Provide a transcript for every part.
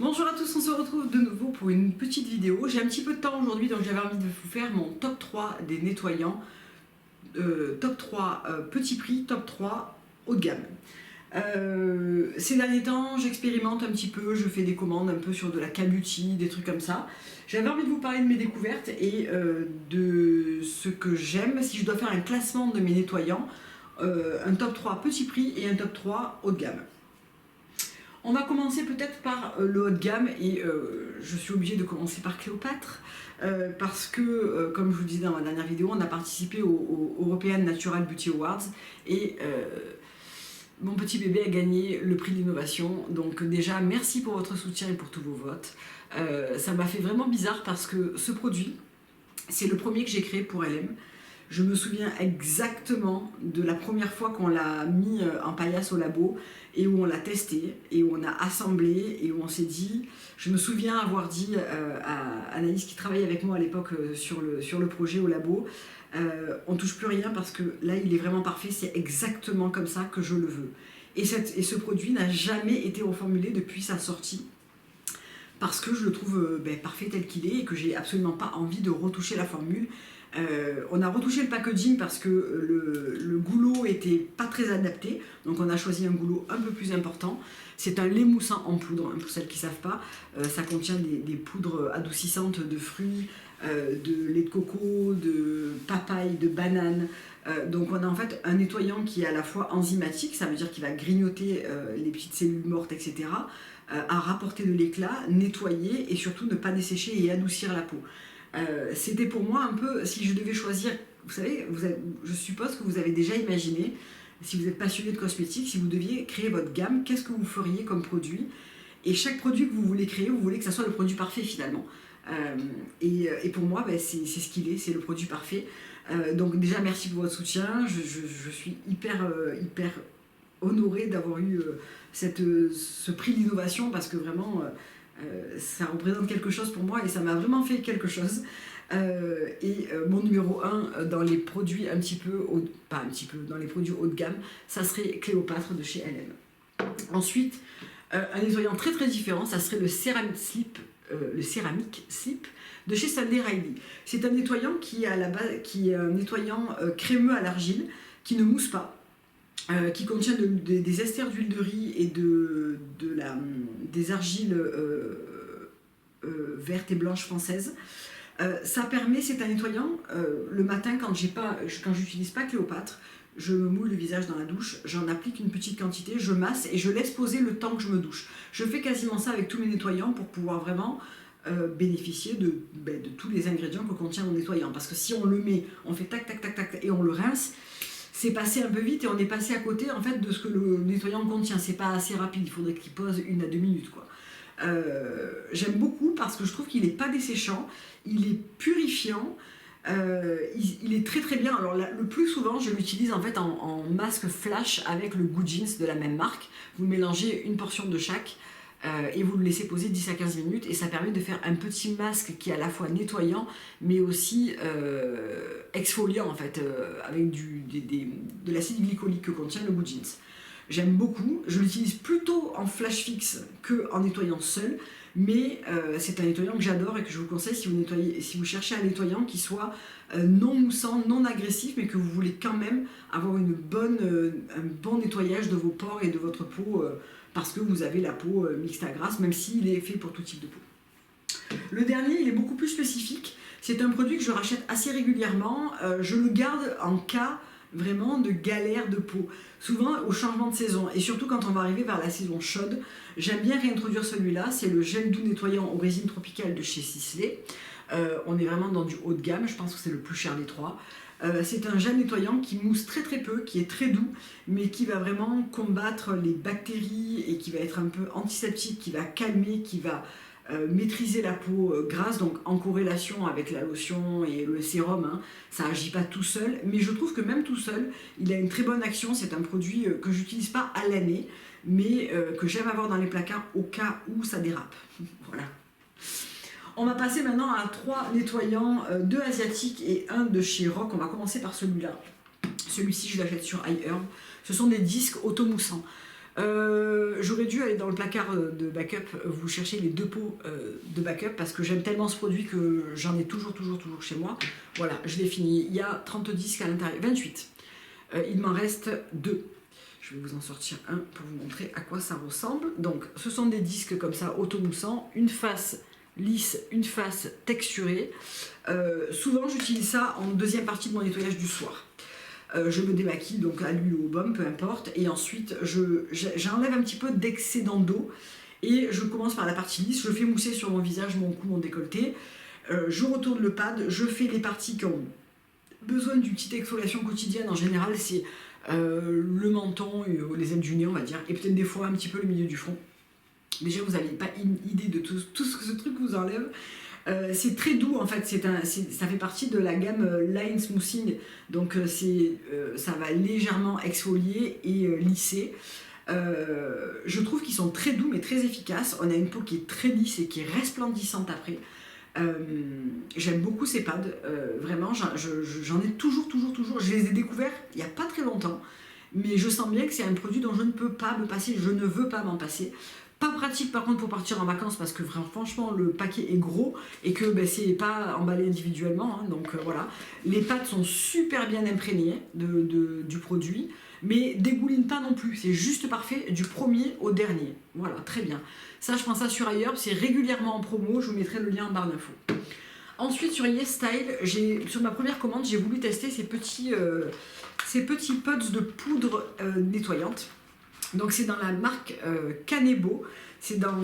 Bonjour à tous, on se retrouve de nouveau pour une petite vidéo. J'ai un petit peu de temps aujourd'hui, donc j'avais envie de vous faire mon top 3 des nettoyants. Top 3 petit prix, top 3 haut de gamme. Ces derniers temps, j'expérimente un petit peu, je fais des commandes un peu sur de la K-Beauty, des trucs comme ça. J'avais envie de vous parler de mes découvertes et de ce que j'aime. Si je dois faire un classement de mes nettoyants, un top 3 petit prix et un top 3 haut de gamme. On va commencer peut-être par le haut de gamme et je suis obligée de commencer par Cléopâtre parce que, comme je vous disais dans ma dernière vidéo, on a participé au European Natural Beauty Awards et mon petit bébé a gagné le prix de l'innovation. Donc déjà, merci pour votre soutien et pour tous vos votes. Ça m'a fait vraiment bizarre parce que ce produit, c'est le premier que j'ai créé pour LM. Je me souviens exactement de la première fois qu'on l'a mis en paillasse au labo et où on l'a testé et où on a assemblé et où on s'est dit, je me souviens avoir dit à Anaïs qui travaillait avec moi à l'époque sur le projet au labo, on touche plus rien parce que là il est vraiment parfait, c'est exactement comme ça que je le veux. Et ce produit n'a jamais été reformulé depuis sa sortie parce que je le trouve parfait tel qu'il est et que j'ai absolument pas envie de retoucher la formule. On a retouché le packaging parce que le goulot était pas très adapté, donc on a choisi un goulot un peu plus important. C'est un lait moussant en poudre, pour celles qui ne savent pas. Ça contient des poudres adoucissantes de fruits, de lait de coco, de papaye, de banane. Donc on a en fait un nettoyant qui est à la fois enzymatique, ça veut dire qu'il va grignoter les petites cellules mortes, etc., à rapporter de l'éclat, nettoyer et surtout ne pas dessécher et adoucir la peau. C'était pour moi un peu, si je devais choisir, vous savez, je suppose que vous avez déjà imaginé, si vous êtes passionné de cosmétiques, si vous deviez créer votre gamme, qu'est-ce que vous feriez comme produit? Et chaque produit que vous voulez créer, vous voulez que ça soit le produit parfait finalement. Et pour moi, c'est ce qu'il est, c'est le produit parfait. Donc déjà, merci pour votre soutien, je suis hyper honorée d'avoir eu ce prix d'innovation parce que vraiment... ça représente quelque chose pour moi et ça m'a vraiment fait quelque chose. Mon numéro 1 dans les produits dans les produits haut de gamme, ça serait Cléopâtre de chez LM. Ensuite, un nettoyant très très différent, ça serait le Ceramic Slip de chez Sunday Riley. C'est un nettoyant qui est un nettoyant crémeux à l'argile, qui ne mousse pas. Qui contient des esters d'huile de riz et des argiles vertes et blanches françaises. Ça permet, c'est un nettoyant, le matin quand j'utilise pas Cléopâtre, je me mouille le visage dans la douche, j'en applique une petite quantité, je masse et je laisse poser le temps que je me douche. Je fais quasiment ça avec tous mes nettoyants pour pouvoir vraiment bénéficier de tous les ingrédients que contient mon nettoyant. Parce que si on le met, on fait tac tac tac tac et on le rince, c'est passé un peu vite et on est passé à côté en fait de ce que le nettoyant contient. C'est pas assez rapide, il faudrait qu'il pose 1 à 2 minutes quoi. J'aime beaucoup parce que je trouve qu'il n'est pas desséchant, il est purifiant, il est très très bien. Alors le plus souvent je l'utilise en fait en masque flash avec le Good Jeans de la même marque. Vous mélangez une portion de chaque et vous le laissez poser 10 à 15 minutes et ça permet de faire un petit masque qui est à la fois nettoyant mais aussi exfoliant en fait avec de l'acide glycolique que contient le Good Jeans. J'aime beaucoup, je l'utilise plutôt en flash fixe qu'en nettoyant seul, mais c'est un nettoyant que j'adore et que je vous conseille si vous cherchez un nettoyant qui soit non moussant, non agressif, mais que vous voulez quand même avoir un bon nettoyage de vos pores et de votre peau parce que vous avez la peau mixte à grasse, même s'il est fait pour tout type de peau. Le dernier, il est beaucoup plus spécifique. C'est un produit que je rachète assez régulièrement. Je le garde en cas vraiment de galère de peau, souvent au changement de saison et surtout quand on va arriver vers la saison chaude. J'aime bien réintroduire celui-là, c'est le gel doux nettoyant aux résines tropicales de chez Sisley. On est vraiment dans du haut de gamme, je pense que c'est le plus cher des trois. C'est un gel nettoyant qui mousse très très peu, qui est très doux, mais qui va vraiment combattre les bactéries et qui va être un peu antiseptique, qui va calmer, qui va maîtriser la peau grasse, donc en corrélation avec la lotion et le sérum, hein, ça agit pas tout seul, mais je trouve que même tout seul, il a une très bonne action. C'est un produit que j'utilise pas à l'année, mais que j'aime avoir dans les placards au cas où ça dérape. Voilà. On va passer maintenant à 3 nettoyants, 2 asiatiques et 1 de chez Rock. On va commencer par celui-là. Celui-ci, je l'achète sur iHerb. Ce sont des disques automoussants. J'aurais dû aller dans le placard de backup, vous chercher les 2 pots de backup parce que j'aime tellement ce produit que j'en ai toujours chez moi. Voilà, je l'ai fini. Il y a 30 disques à l'intérieur, 28. Il m'en reste 2. Je vais vous en sortir un pour vous montrer à quoi ça ressemble. Donc, ce sont des disques comme ça, automoussants, une face lisse, une face texturée. Souvent, j'utilise ça en deuxième partie de mon nettoyage du soir. Je me démaquille donc à l'huile ou au baume, peu importe, et ensuite j'enlève un petit peu d'excédent d'eau et je commence par la partie lisse, je fais mousser sur mon visage, mon cou, mon décolleté, je retourne le pad, je fais les parties qui ont besoin d'une petite exfoliation quotidienne. En général c'est le menton, les ailes du nez on va dire, et peut-être des fois un petit peu le milieu du front. Déjà vous n'avez pas une idée de tout ce que ce truc vous enlève. C'est très doux en fait, ça fait partie de la gamme Line Smoothing, donc ça va légèrement exfolier et lisser. Je trouve qu'ils sont très doux mais très efficaces. On a une peau qui est très lisse et qui est resplendissante après. J'aime beaucoup ces pads, vraiment j'en ai toujours. Je les ai découverts il n'y a pas très longtemps, mais je sens bien que c'est un produit dont je ne peux pas me passer, je ne veux pas m'en passer. Pas pratique par contre pour partir en vacances parce que franchement le paquet est gros et que c'est pas emballé individuellement, hein, donc voilà. Les pâtes sont super bien imprégnées du produit, mais dégouline pas non plus, c'est juste parfait du premier au dernier. Voilà, très bien. Ça je prends ça sur ailleurs, c'est régulièrement en promo, je vous mettrai le lien en barre d'infos. Ensuite sur YesStyle, sur ma première commande, j'ai voulu tester ces petits pods de poudre nettoyante. Donc c'est dans la marque Kanebo, c'est dans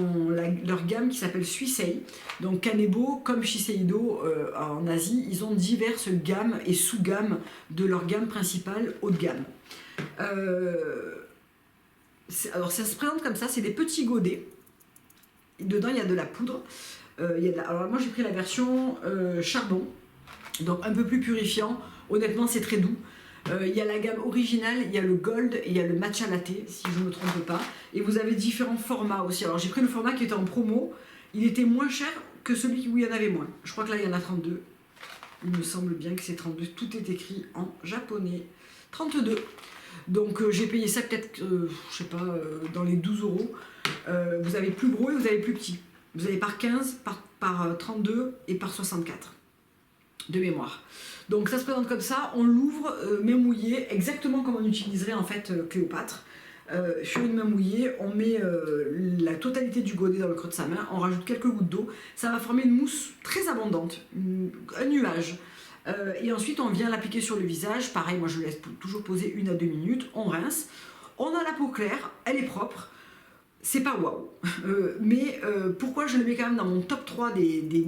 leur gamme qui s'appelle Suisei. Donc Kanebo, comme Shiseido en Asie, ils ont diverses gammes et sous-gammes de leur gamme principale haut de gamme. Alors ça se présente comme ça, c'est des petits godets. Dedans il y a de la poudre. Alors moi j'ai pris la version charbon, donc un peu plus purifiant. Honnêtement c'est très doux. Il y a la gamme originale, il y a le gold et il y a le matcha latte, si je ne me trompe pas. Et vous avez différents formats aussi. Alors j'ai pris le format qui était en promo. Il était moins cher que celui où il y en avait moins. Je crois que là il y en a 32. Il me semble bien que c'est 32. Tout est écrit en japonais. 32. Donc j'ai payé ça peut-être, je sais pas, dans les 12 euros. Vous avez plus gros et vous avez plus petit. Vous avez par 15, par 32 et par 64 de mémoire. Donc ça se présente comme ça, on l'ouvre main mouillée, exactement comme on utiliserait en fait Cléopâtre. Sur une main mouillée, on met la totalité du godet dans le creux de sa main, on rajoute quelques gouttes d'eau, ça va former une mousse très abondante, un nuage. Et ensuite on vient l'appliquer sur le visage, pareil moi je laisse toujours poser 1 à 2 minutes, on rince, on a la peau claire, elle est propre. C'est pas waouh, mais pourquoi je le mets quand même dans mon top 3 des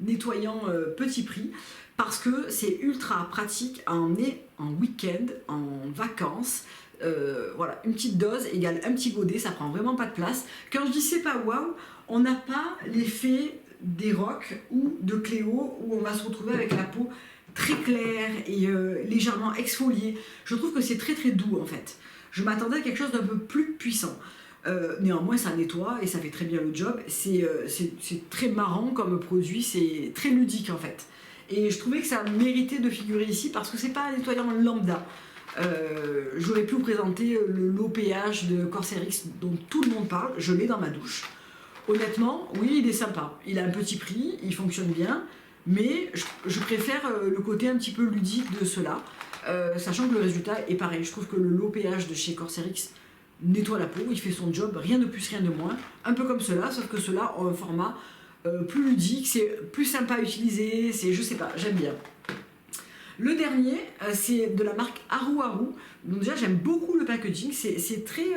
nettoyants petit prix? Parce que c'est ultra pratique à emmener en week-end, en vacances. Voilà, une petite dose égale un petit godet, ça prend vraiment pas de place. Quand je dis c'est pas waouh, on n'a pas l'effet des Rocs ou de Cléo où on va se retrouver avec la peau très claire et légèrement exfoliée. Je trouve que c'est très doux en fait. Je m'attendais à quelque chose d'un peu plus puissant. Néanmoins ça nettoie et ça fait très bien le job. C'est très marrant comme produit, c'est très ludique en fait. Et je trouvais que ça méritait de figurer ici parce que c'est pas un nettoyant lambda. J'aurais pu vous présenter le low pH de Corsairx dont tout le monde parle, je l'ai dans ma douche. Honnêtement, oui, il est sympa, il a un petit prix, il fonctionne bien, mais je préfère le côté un petit peu ludique de cela, sachant que le résultat est pareil. Je trouve que le low pH de chez Corsairx nettoie la peau, il fait son job, rien de plus, rien de moins, un peu comme cela, sauf que cela ont un format plus ludique, c'est plus sympa à utiliser, je sais pas, j'aime bien. Le dernier, c'est de la marque Haru Haru. Donc déjà, j'aime beaucoup le packaging, c'est très...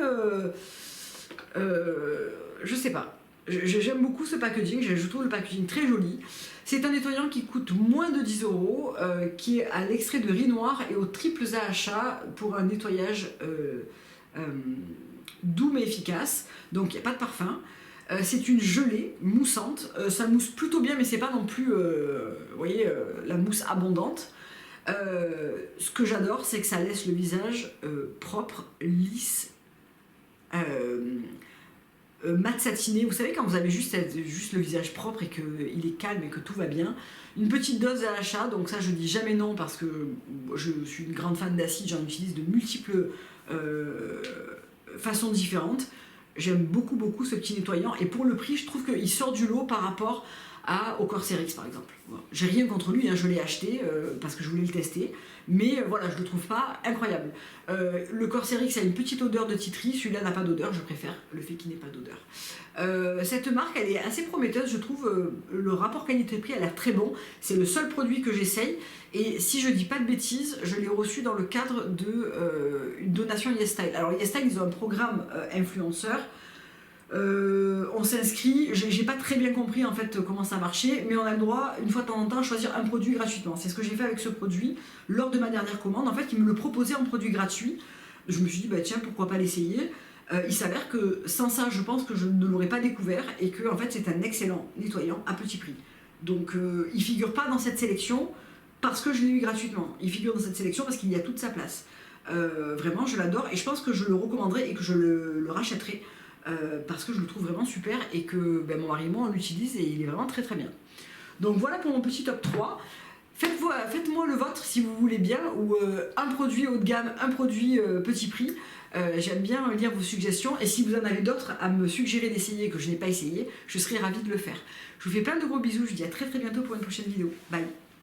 je sais pas, j'aime beaucoup ce packaging, je trouve le packaging très joli. C'est un nettoyant qui coûte moins de 10 euros, qui est à l'extrait de riz noir et aux triples AHA pour un nettoyage doux mais efficace. Donc il n'y a pas de parfum. C'est une gelée moussante, ça mousse plutôt bien mais c'est pas non plus vous voyez, la mousse abondante. Ce que j'adore c'est que ça laisse le visage propre, lisse, mat satiné. Vous savez quand vous avez juste le visage propre et qu'il est calme et que tout va bien. Une petite dose d'AHA, donc ça je dis jamais non parce que je suis une grande fan d'acide, j'en utilise de multiples façon différente. J'aime beaucoup ce petit nettoyant et pour le prix je trouve qu'il sort du lot par rapport au Corsair X par exemple. Voilà. J'ai rien contre lui, hein, je l'ai acheté parce que je voulais le tester, mais voilà, je le trouve pas incroyable. Le Corsair X a une petite odeur de titri, celui-là n'a pas d'odeur, je préfère le fait qu'il n'ait pas d'odeur. Cette marque elle est assez prometteuse, je trouve, le rapport qualité-prix a l'air très bon, c'est le seul produit que j'essaye et si je dis pas de bêtises, je l'ai reçu dans le cadre d'une donation YesStyle. Alors YesStyle ils ont un programme influenceur. On s'inscrit, j'ai pas très bien compris en fait comment ça marchait, mais on a le droit une fois de temps en temps à choisir un produit gratuitement. C'est ce que j'ai fait avec ce produit lors de ma dernière commande. En fait, ils me le proposaient en produit gratuit. Je me suis dit bah tiens, pourquoi pas l'essayer. Il s'avère que sans ça, je pense que je ne l'aurais pas découvert et que en fait c'est un excellent nettoyant à petit prix. Donc il figure pas dans cette sélection parce que je l'ai eu gratuitement. Il figure dans cette sélection parce qu'il y a toute sa place. Vraiment, je l'adore et je pense que je le recommanderais et que je le rachèterai. Parce que je le trouve vraiment super et que mon mari et moi on l'utilise et il est vraiment très bien. Donc voilà pour mon petit top 3. Faites-moi le vôtre si vous voulez bien, ou un produit haut de gamme, un produit petit prix. J'aime bien lire vos suggestions et si vous en avez d'autres à me suggérer d'essayer que je n'ai pas essayé, je serai ravie de le faire. Je vous fais plein de gros bisous, je vous dis à très bientôt pour une prochaine vidéo. Bye.